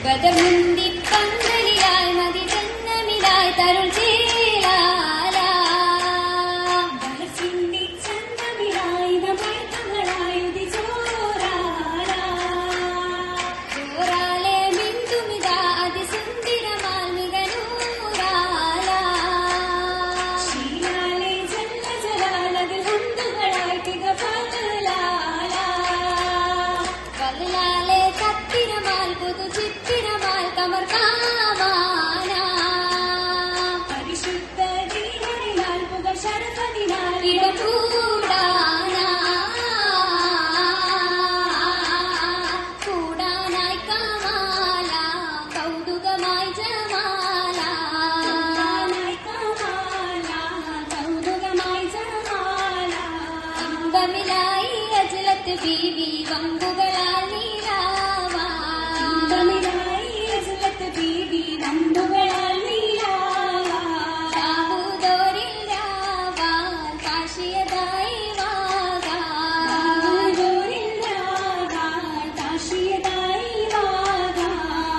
ബദർ മുന്തി പന്തലിലായി മതി ജന്നമിലായി തരുൾ ചേലാല ബഹസിന്റെ ചന്തമിലായി നമർത്തങ്ങളായുതി ചോറാല ചോറാലെ ബിന്ദുമിത അതിസുന്ദരമാൽ മികനൂറാല ശീലാലെ ജല്ല ജലാലതിൽ ഹന്തുകളായി തികപകലാല പകലാലെ കത്തിരമാൽ പുതു ചിത്തിരമാൽ കമർ കാമാന പരിശുദ്ധ ദീനറിനാൽ പുകഴ് ശരഫതിനാൽ ഇടകൂടാന കൂടാനായി കാമാല കൗതുകമായി ജമാല ഇടാനായി കമാല കൗതുകമായി ജമാല ഇമ്പമിലായി അജലത്ത് ബീവി വമ്പുകളാൽ നീലാവാ ഇമ്പമിലായി അസ്ലത്ത് ബീവി വമ്പുകളാൽ നീലാവ ദാവൂദോരിൽ രാവാൽ കാശിയതായി വാകാ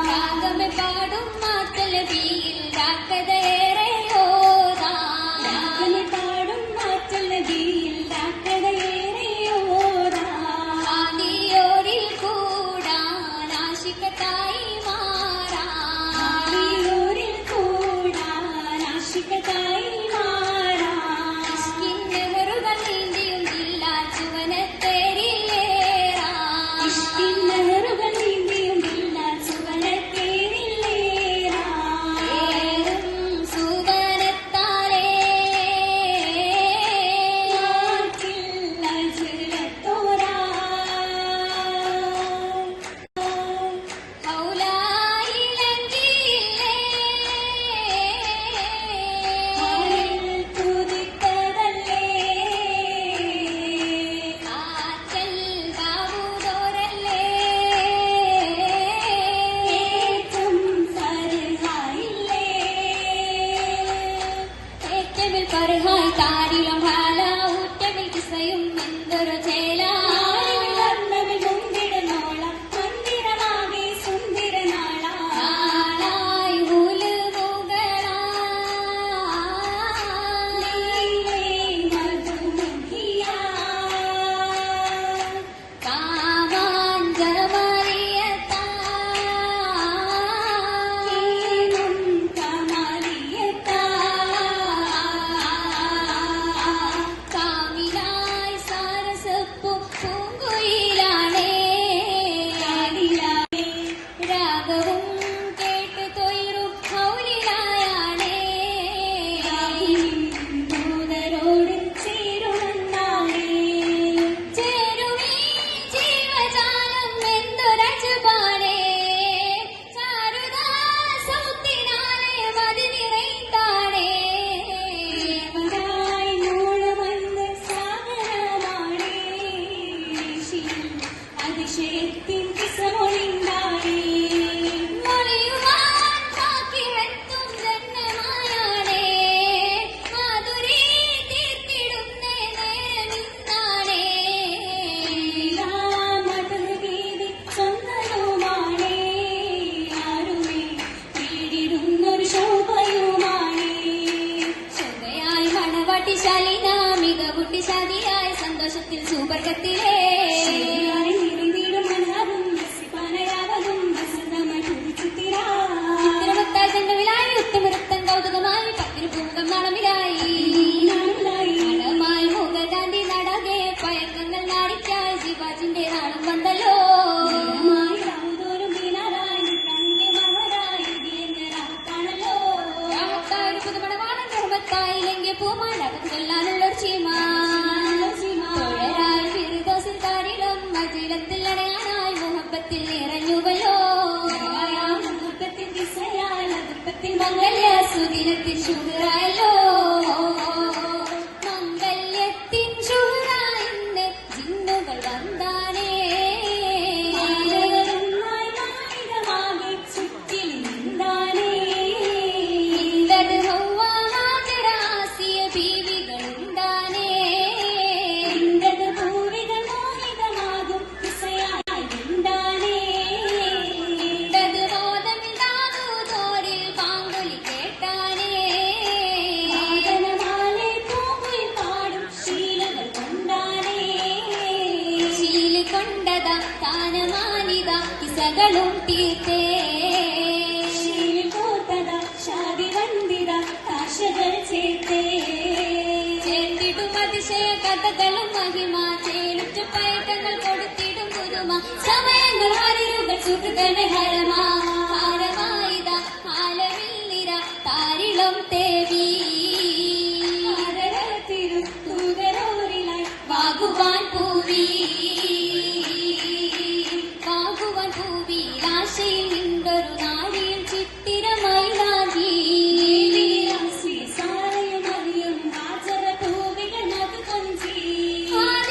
രാഗമെ പാടും മാത്തലബിയിൽ രാക്കതയേറെയോതാ ആദിയോരിൽ കൂടാൻ ആശിക്കത്തായി മാറാ ഇഷ്കിന്നെഹറുകൾ നീന്തിയും ജില്ലാ ചുവനത്തേരിലേറാ ഏറും സുവനത്താലേ ഹൗലായിലങ്കിയില്ലേ ആറ്റൽ ദാവൂദോരല്ലേ ഏറ്റമിൽ പരഹായി താരിളം ഹാല ഊറ്റമിൽ കിസയും എന്തൊരു ചേല ആളായി ഹുല് മുകളാ കാവാൻ ജമറിയത്താ കാമിലായി സാരസപ്പു പൂങ്കുയിലാണേ രാഗവും കേട്ട് തൊയ്റും ഹൗലിലായാണേ ചേരുമീ ജീവജാലം എന്തൊരജുബാനേ ചാരുതാ സൗത്തിനാലേ മതി നിറൈത്താനേ അതിശയത്തിൻ കിസമൊഴിണ്ടായി മൊഴിയുവാൻ കാക്കിവെത്തും ജന്മമായാണേ മാധുരി തീർത്തിടുന്നേ നേരമിന്നാണേ ശോഭയായി മണവാട്ടിശാലിന മികവുട്ടിശാലിയായി സന്തോഷത്തിൽ സൂപർഗത്തിലേ ചിത്രമുത്തായി ജന്മവിലായി ഉത്തമൃത്തൻ കൗതുകമായി പത്തിരി പൂമുഖം നാളമിലായി നടമായി മുഖദാന്തി നടകെ പയക്കങ്ങൾ നാടിക്കായി ശിവാജിന്റെ നാളും വന്നല്ലോ രാമത്തായി പുതുമണവാണൻ ഗർഭത്തായി ലങ്കെ പൂമാല ചെല്ലാനുള്ളൊരു ചീമ തൊഴരായി ഫിർദൗസിൽ താരിലും മജിലത്തിൽ അടയാനായി മുഹബത്തിൽ നിറഞ്ഞുവല്ലോ മംഗല്യ സുദിനത്തിൽ ശുഹറായല്ലോ മംഗല്യത്തിൻ ശുഹറായിന്ന് ജിന്നുകൾ വന്നാനേ ഇല്ലത് ഹൗവ ഹാജറ ആസിയ ബീവികളുണ്ടാനേ പൂവികൾ മോഹിതമാകും ഇല്ലത് മോദ മാനമാനിത കിസകളും തീർത്തേ കോർത്തത ഷാദി വന്ദിത കാശകൾ ചേർത്തേ ചേർത്തിടും അതിശയ കഥകളും മഹിമ ചേലുറ്റ പയറ്റങ്ങൾ കൊടുത്തിടും പുതുമ സമയങ്ങൾ ഹരിലുകൾ സുഹൃതന ഹാരമായിത ഹാലവിൽ നിര താരിളം തേവി തൂതരോരിലായി വാകുവാൻ പൂവി ആശയിൽ നിന്നൊരു നാടിയിൽ ചിത്തിരമൈലാകി സാരയും ആചര പൂവികൾ നതു കൊഞ്ചി അവർ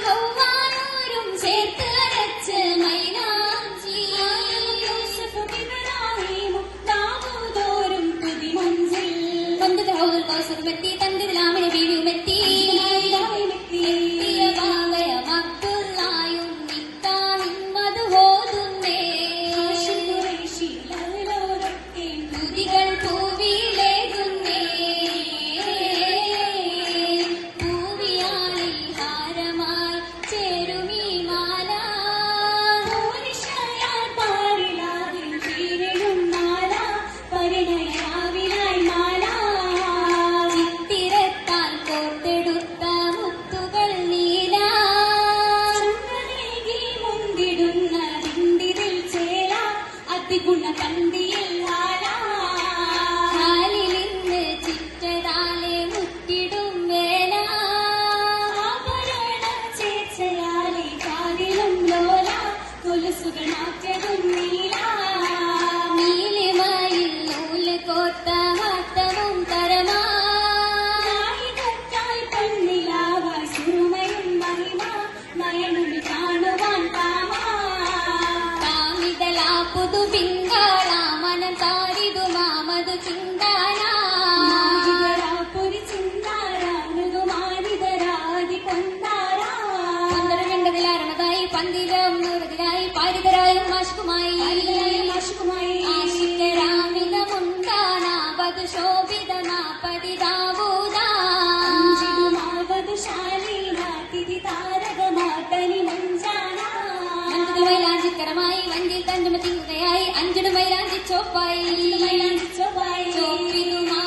ഹൗവാനോരും ചേർത്ത് അരച്ച് മൈലാഞ്ചി ദാവൂദോരും പുതിമഞ്ചിൽ വന്നത് ഹൗദുൽ കൗസറുമെത്തി തന്തിൽ ആമിന ബീവിയുമെത്തി എത്തിയ ബാവയം അബ്ദുല്ലായും നിക്കാഹിൻ മധു ഓതുന്നേ തുതികൾ പൂവിയിലേകുന്നേ പൂവിയാളിൽ ഹാരമായി ചേരുമീ മാല ചിത്തിരത്താൽ കോർത്തെടുത്ത മുത്തുകൾ നീല അതിഗുണ പന്തിയിൽ കാലിലിന്ന് ചിറ്റതാലെ മുറ്റിടും വേല ചേച്ചയാലെ കാതിലും ലോല കൊലുസുകൾ മാറ്റതും നീല നീലിമയിൽ നൂല് കോർത്ത ഹത്തവും തരമാ പെണ്ണിലാവായി സുറുമയും മഹിമ നയനുമി കാണുവാൻ താമാ താമിതലാ പുതു പിങ്കാള മനം താരിതു മാമതു ചിന്താനാ പൊരി ചിന്താരാ മൃദുമാനിതരാതി കൊണ്ടാരാ പന്തരണ്ടതിലാരണതായി പന്തിരം നൂറതിലായി പാരിതരായും മാഷ്കുമായി ആശിക്കരാമിതമുണ്ടാനാ വധു ശോഭിതമാ പതിതാവൂതാ മൈലാഞ്ചിക്കരമായി വഞ്ചിൽ തഞ്ചുമ തിങ്ങുകയായി അഞ്ചിടു മൈലാഞ്ചി ചോപ്പായി ചോപ്പിനുമാ